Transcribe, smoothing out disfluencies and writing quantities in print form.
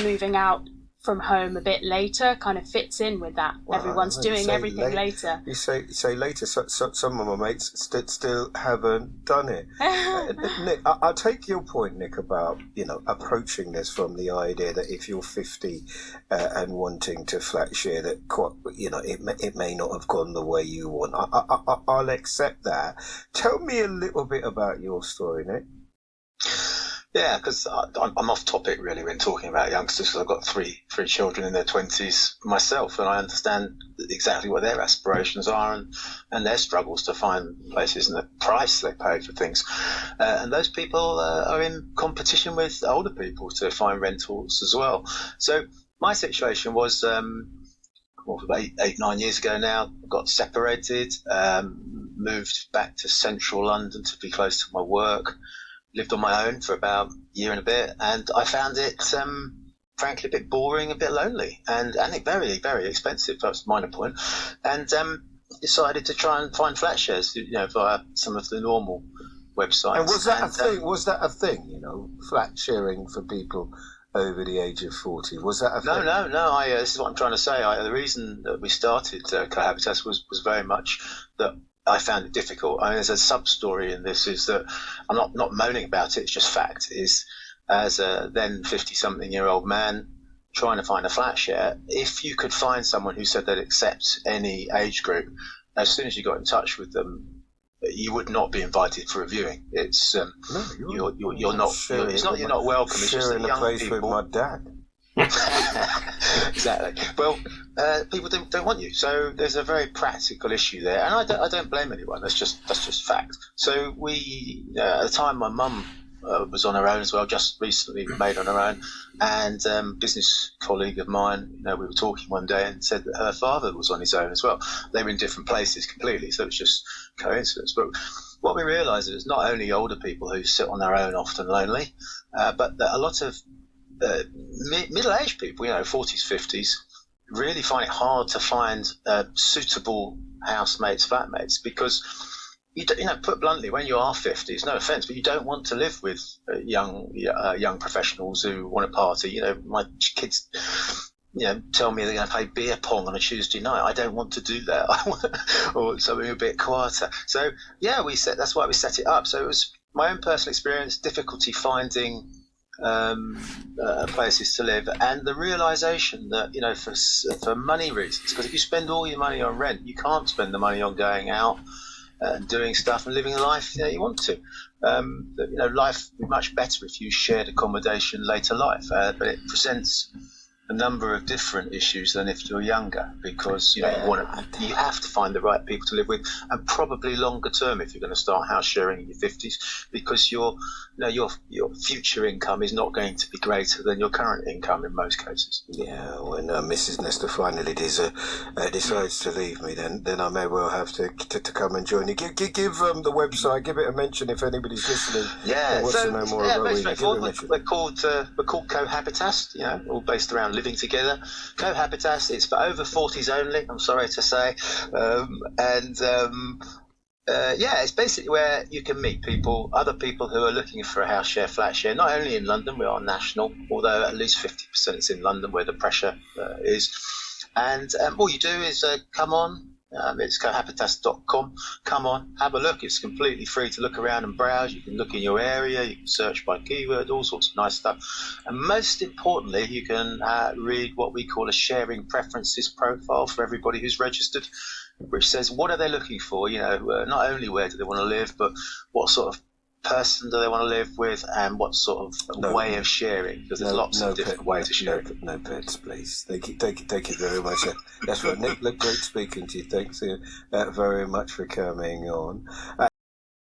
moving out from home a bit later kind of fits in with that. Well, Everyone's doing everything later. You say later. Some of my mates still haven't done it. Nick, I'll take your point, Nick, about approaching this from the idea that if you're 50 and wanting to flat share, that it may not have gone the way you want. I'll accept that. Tell me a little bit about your story, Nick. Yeah, because I'm off topic really when talking about youngsters, because I've got three children in their 20s myself, and I understand exactly what their aspirations are and their struggles to find places and the price they pay for things. And those people are in competition with older people to find rentals as well. So my situation was eight, 9 years ago now, got separated, moved back to central London to be close to my work. Lived on my own for about a year and a bit, and I found it, frankly, a bit boring, a bit lonely, and it very, very expensive. That's the minor point. And decided to try and find flat shares, via some of the normal websites. And was that a thing? Was that a thing? Flat sharing for people over the age of 40. Was that a thing? No. This is what I'm trying to say. The reason that we started Cohabitas was very much that I found it difficult. I mean, there's a sub-story in this, is that I'm not moaning about it, it's just fact, is as a then 50-something-year-old man trying to find a flat share, if you could find someone who said they'd accept any age group, as soon as you got in touch with them, you would not be invited for a viewing. It's you're not. It's not you're not welcome. It's just that young place people. With my dad. Exactly. Well, people don't want you, so there's a very practical issue there, and I don't blame anyone. That's just fact. So we, at the time, my mum was on her own as well, just recently made on her own, and business colleague of mine, we were talking one day and said that her father was on his own as well. They were in different places completely, so it was just coincidence. But what we realised is not only older people who sit on their own, often lonely, but that a lot of middle-aged people, 40s, 50s, really find it hard to find suitable housemates, flatmates, because put bluntly, when you are 50, it's no offence, but you don't want to live with young professionals who want to party. My kids, tell me they're going to play beer pong on a Tuesday night. I don't want to do that. Or something a bit quieter. So yeah, that's why we set it up. So it was my own personal experience, difficulty finding places to live, and the realization that for money reasons, because if you spend all your money on rent, you can't spend the money on going out and doing stuff and living the life you want to. Life would be much better if you shared accommodation later life, but it presents a number of different issues than if you're younger, because you have to find the right people to live with, and probably longer term if you're going to start house sharing in your 50s, because your future income is not going to be greater than your current income in most cases. Yeah, when Mrs. Nestor finally decides to leave me, then I may well have to come and join you. Give the website, give it a mention if anybody's listening. Yeah, wants to know more about very straightforward. We're called Cohabitas, all based around living together. Cohabitas, it's for over 40s only, I'm sorry to say. It's basically where you can meet other people who are looking for a house share, flat share, not only in London, we are national, although at least 50% is in London where the pressure is. And all you do is come on. It's cohabitas.com. Come on, have a look. It's completely free to look around and browse. You can look in your area, you can search by keyword, all sorts of nice stuff. And most importantly, you can read what we call a sharing preferences profile for everybody who's registered, which says what are they looking for, not only where do they want to live, but what sort of person do they want to live with, and what sort of way of sharing, because there's lots of different ways to share. No pets, please. Thank you very much. That's right, Nick. Look, great speaking to you. Thanks very much for coming on.